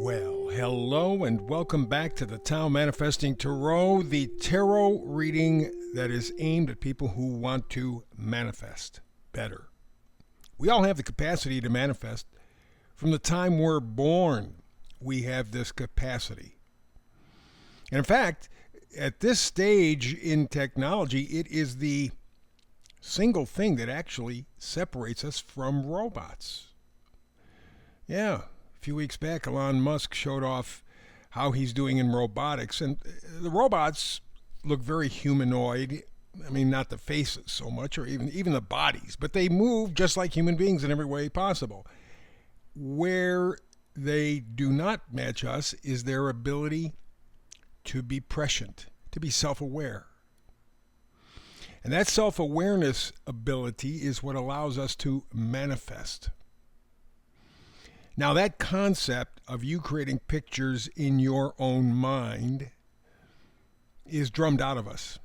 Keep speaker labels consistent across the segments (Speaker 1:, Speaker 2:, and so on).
Speaker 1: Well, hello and welcome back to the Tao Manifesting Tarot, the tarot reading that is aimed at people who want to manifest better. We all have the capacity to manifest. From the time we're born, we have this capacity. And in fact, at this stage in technology, it is the single thing that actually separates us from robots. Yeah. A few weeks back, Elon Musk showed off how he's doing in robotics, and the robots look very humanoid. I mean, not the faces so much, or even the bodies, but they move just like human beings in every way possible. Where they do not match us is their ability to be prescient, to be self-aware. And that self-awareness ability is what allows us to manifest. Now, that concept of you creating pictures in your own mind is drummed out of us.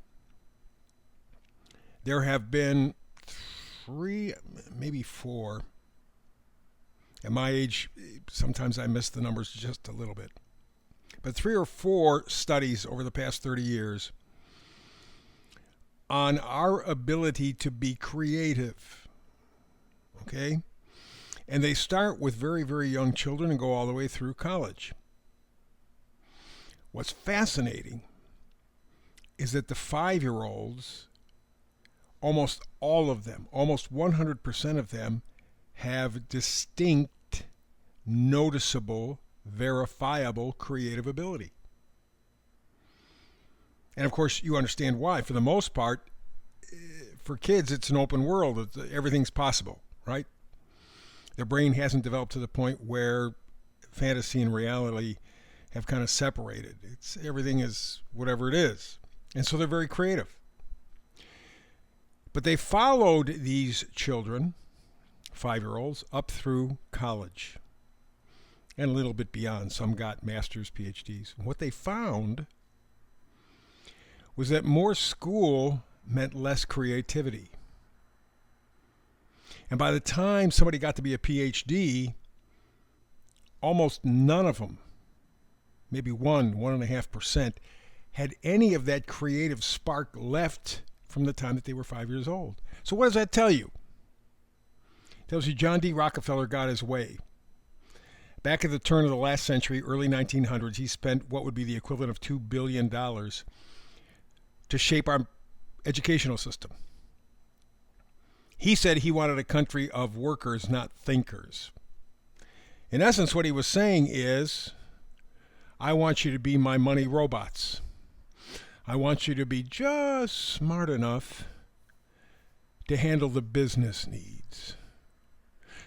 Speaker 1: There have been 3, maybe 4. At my age, sometimes I miss the numbers just a little bit. But 3 or 4 studies over the past 30 years on our ability to be creative. Okay? And they start with very, very young children and go all the way through college. What's fascinating is that the 5-year-olds, almost all of them, almost 100% of them, have distinct, noticeable, verifiable creative ability. And of course, you understand why. For the most part, for kids, it's an open world. Everything's possible, right? Their brain hasn't developed to the point where fantasy and reality have kind of separated. Everything is whatever it is. And so they're very creative. But they followed these children, 5-year-olds, up through college and a little bit beyond. Some got masters, PhDs. And what they found was that more school meant less creativity. And by the time somebody got to be a PhD, almost none of them, maybe 1.5%, had any of that creative spark left from the time that they were 5 years old. So what does that tell you? It tells you John D. Rockefeller got his way. Back at the turn of the last century, early 1900s, he spent what would be the equivalent of $2 billion to shape our educational system. He said he wanted a country of workers, not thinkers. In essence, what he was saying is, I want you to be my money robots. I want you to be just smart enough to handle the business needs,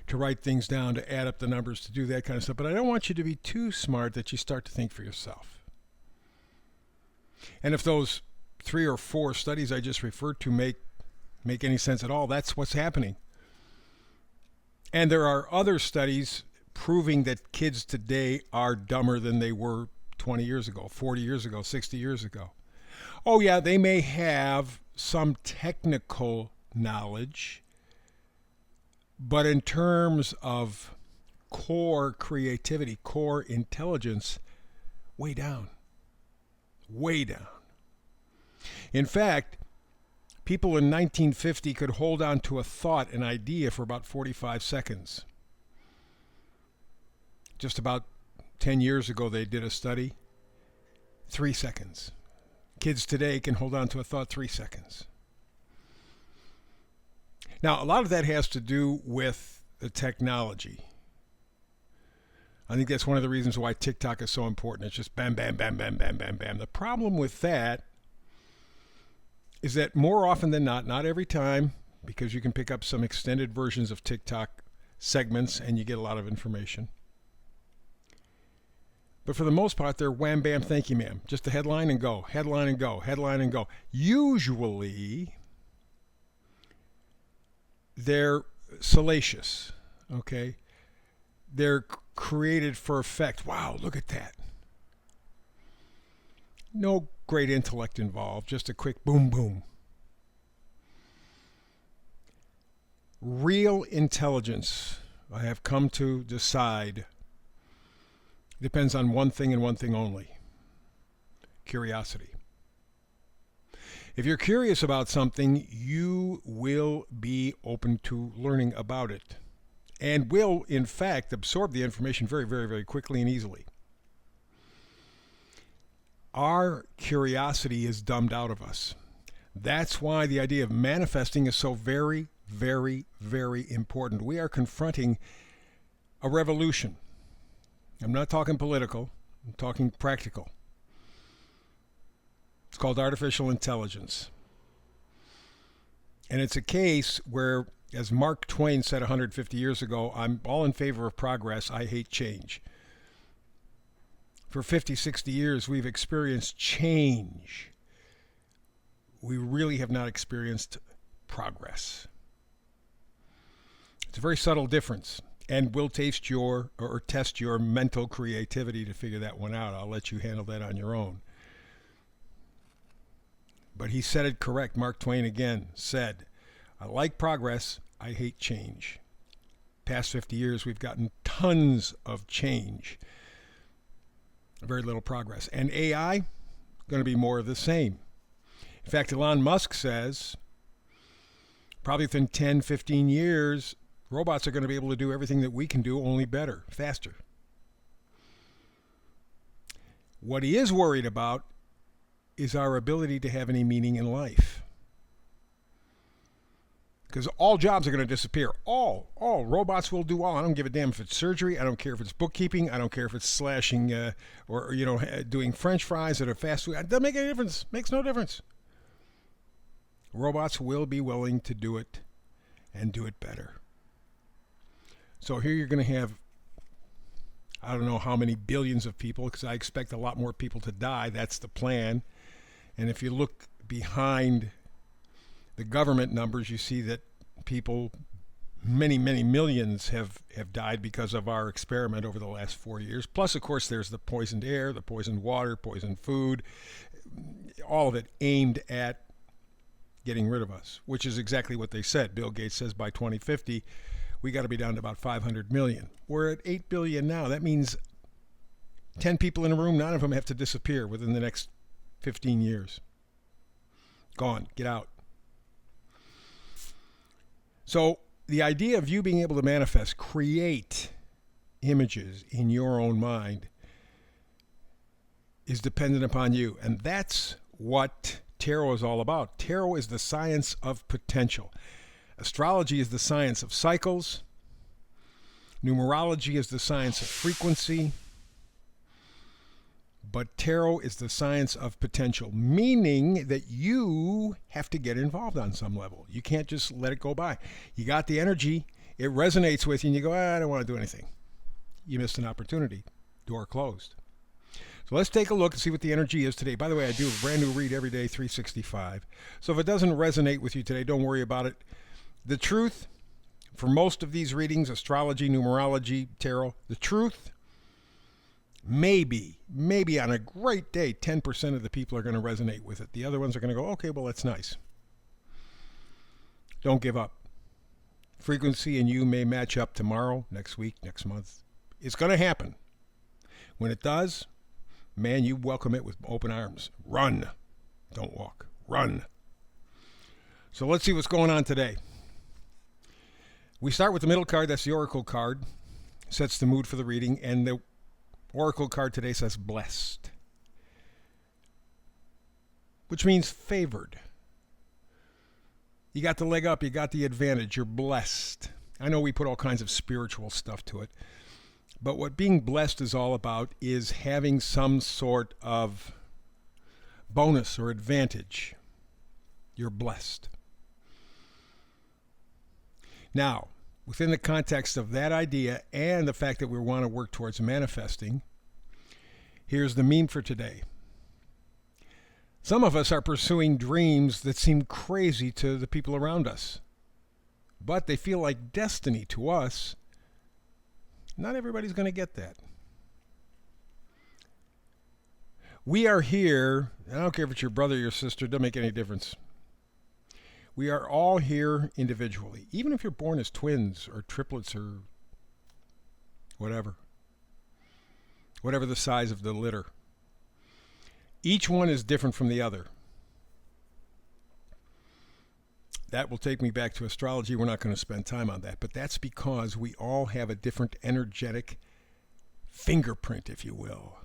Speaker 1: to write things down, to add up the numbers, to do that kind of stuff. But I don't want you to be too smart that you start to think for yourself. And if those 3 or 4 studies I just referred to make any sense at all, that's what's happening. And there are other studies proving that kids today are dumber than they were 20 years ago, 40 years ago, 60 years ago. Oh yeah, they may have some technical knowledge, but in terms of core creativity, core intelligence, way down. Way down. In fact, people in 1950 could hold on to a thought, an idea, for about 45 seconds. Just about 10 years ago, they did a study. 3 seconds. Kids today can hold on to a thought 3 seconds. Now, a lot of that has to do with the technology. I think that's one of the reasons why TikTok is so important. It's just bam, bam, bam, bam, bam, bam, bam. The problem with that is that more often than not every time, because you can pick up some extended versions of TikTok segments and you get a lot of information. But for the most part, they're wham, bam, thank you, ma'am. Just a headline and go, headline and go, headline and go. Usually, they're salacious, okay? They're created for effect. Wow, look at that. No great intellect involved, just a quick boom, boom. Real intelligence, I have come to decide, It depends on one thing and one thing only: curiosity. If you're curious about something, you will be open to learning about it and will, in fact, absorb the information very, very, very quickly and easily. Our curiosity is dumbed out of us. That's why the idea of manifesting is so very, very, very important. We are confronting a revolution. I'm not talking political, I'm talking practical. It's called artificial intelligence. And it's a case where, as Mark Twain said 150 years ago, I'm all in favor of progress, I hate change. For 50, 60 years, we've experienced change. We really have not experienced progress. It's a very subtle difference, and we'll test your mental creativity to figure that one out. I'll let you handle that on your own. But he said it correct. Mark Twain again said, I like progress, I hate change. Past 50 years, we've gotten tons of change. Very little progress. And AI, going to be more of the same. In fact, Elon Musk says, probably within 10, 15 years, robots are going to be able to do everything that we can do, only better, faster. What he is worried about is our ability to have any meaning in life. Because all jobs are going to disappear. All robots will do all. I don't give a damn if it's surgery. I don't care if it's bookkeeping. I don't care if it's slashing or doing French fries at a fast food. It doesn't make any difference. Makes no difference. Robots will be willing to do it and do it better. So here you're going to have, I don't know how many billions of people, because I expect a lot more people to die. That's the plan. And if you look behind the government numbers, you see that people, many, many millions have died because of our experiment over the last 4 years. Plus, of course, there's the poisoned air, the poisoned water, poisoned food, all of it aimed at getting rid of us, which is exactly what they said. Bill Gates says by 2050, we got to be down to about 500 million. We're at 8 billion now. That means 10 people in a room, 9 of them have to disappear within the next 15 years. Gone. Get out. So the idea of you being able to manifest, create images in your own mind is dependent upon you. And that's what tarot is all about. Tarot is the science of potential. Astrology is the science of cycles. Numerology is the science of frequency. But tarot is the science of potential, meaning that you have to get involved on some level. You can't just let it go by. You got the energy, it resonates with you, and you go, I don't want to do anything. You missed an opportunity. Door closed. So let's take a look and see what the energy is today. By the way, I do a brand new read every day, 365. So if it doesn't resonate with you today, don't worry about it. The truth, for most of these readings, astrology, numerology, tarot, the truth, maybe on a great day, 10% of the people are going to resonate with it. The other ones are going to go, okay, well, that's nice. Don't give up. Frequency and you may match up tomorrow, next week, next month. It's going to happen. When it does, man, you welcome it with open arms. Run. Don't walk. Run. So let's see what's going on today. We start with the middle card. That's the Oracle card. Sets the mood for the reading. And the Oracle card today says blessed, which means favored. You got the leg up. You got the advantage. You're blessed. I know we put all kinds of spiritual stuff to it, but what being blessed is all about is having some sort of bonus or advantage. You're blessed. Now, within the context of that idea and the fact that we want to work towards manifesting, here's the meme for today. Some of us are pursuing dreams that seem crazy to the people around us, but they feel like destiny to us. Not everybody's going to get that. We are here, I don't care if it's your brother or your sister, it doesn't make any difference. We are all here individually, even if you're born as twins or triplets or whatever. whatever the size of the litter. Each one is different from the other. That will take me back to astrology. We're not going to spend time on that, but that's because we all have a different energetic fingerprint, if you will.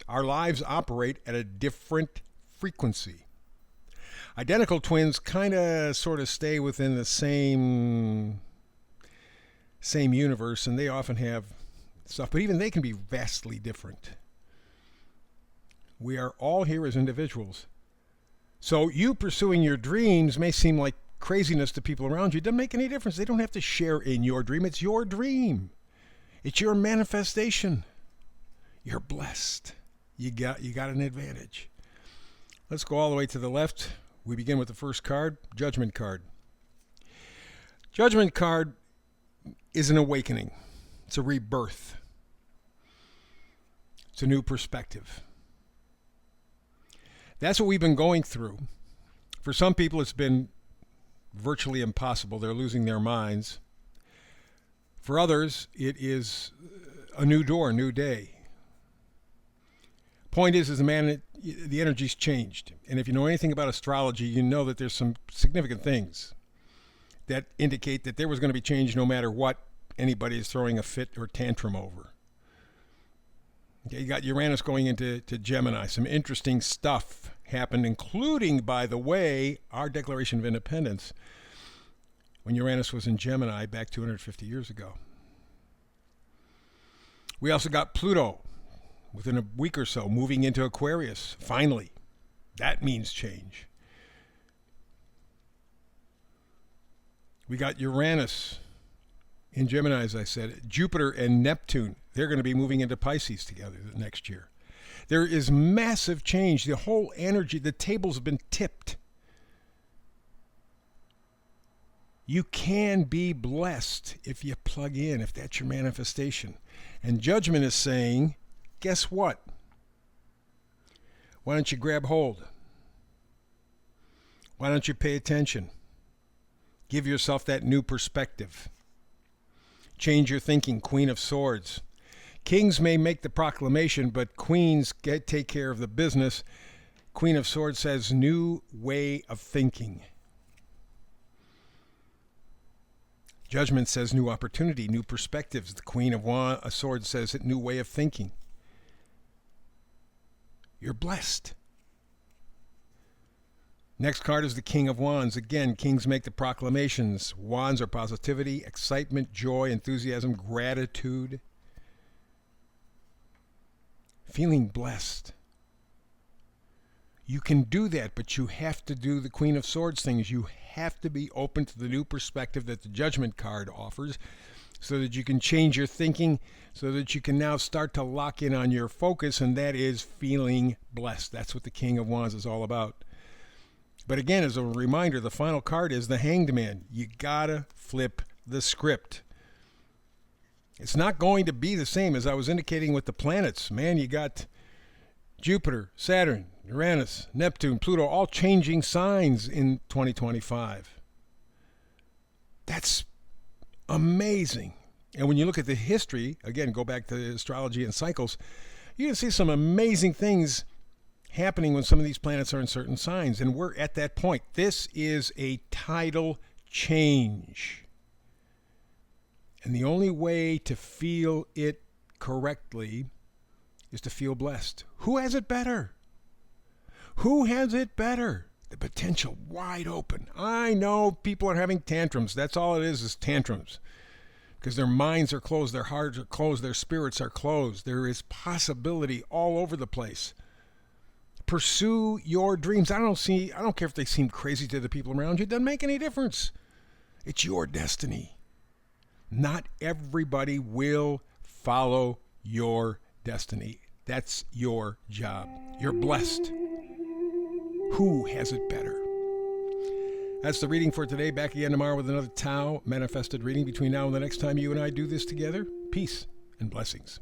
Speaker 1: Our lives operate at a different frequency. Identical twins kind of sort of stay within the same universe, and they often have stuff, but even they can be vastly different. We are all here as individuals. So you pursuing your dreams may seem like craziness to people around you. It doesn't make any difference. They don't have to share in your dream. It's your dream. It's your manifestation. You're blessed. You got an advantage. Let's go all the way to the left. We begin with the first card, Judgment card. Judgment card is an awakening. It's a rebirth. It's a new perspective. That's what we've been going through. For some people, it's been virtually impossible. They're losing their minds. For others, it is a new door, a new day. Point is the energy's changed. And if you know anything about astrology, you know that there's some significant things that indicate that there was going to be change no matter what anybody is throwing a fit or tantrum over. Okay, you got Uranus going into Gemini. Some interesting stuff happened, including, by the way, our Declaration of Independence when Uranus was in Gemini back 250 years ago. We also got Pluto within a week or so moving into Aquarius. Finally, that means change. We got Uranus in Gemini, as I said. Jupiter and Neptune, they're going to be moving into Pisces together next year. There is massive change. The whole energy, the tables have been tipped. You can be blessed if you plug in, if that's your manifestation. And Judgment is saying, guess what? Why don't you grab hold? Why don't you pay attention? Give yourself that new perspective. Change your thinking, Queen of Swords. Kings may make the proclamation, but queens take care of the business. Queen of Swords says new way of thinking. Judgment says new opportunity, new perspectives. The Queen of Swords says new way of thinking. You're blessed. Next card is the King of Wands. Again, kings make the proclamations. Wands are positivity, excitement, joy, enthusiasm, gratitude. Feeling blessed. You can do that, but you have to do the Queen of Swords things. You have to be open to the new perspective that the Judgment card offers so that you can change your thinking, so that you can now start to lock in on your focus, and that is feeling blessed. That's what the King of Wands is all about. But again, as a reminder, the final card is the Hanged Man. You gotta flip the script. It's not going to be the same as I was indicating with the planets. Man, you got Jupiter, Saturn, Uranus, Neptune, Pluto, all changing signs in 2025. That's amazing. And when you look at the history, again, go back to astrology and cycles, you can see some amazing things happening when some of these planets are in certain signs. And we're at that point. This is a tidal change. And the only way to feel it correctly is to feel blessed. Who has it better? Who has it better? The potential wide open. I know people are having tantrums. That's all it is tantrums. Because their minds are closed, their hearts are closed, their spirits are closed. There is possibility all over the place. Pursue your dreams. I don't care if they seem crazy to the people around you. It doesn't make any difference. It's your destiny. Not everybody will follow your destiny. That's your job. You're blessed. Who has it better? That's the reading for today. Back again tomorrow with another Tao manifested reading. Between now and the next time you and I do this together, peace and blessings.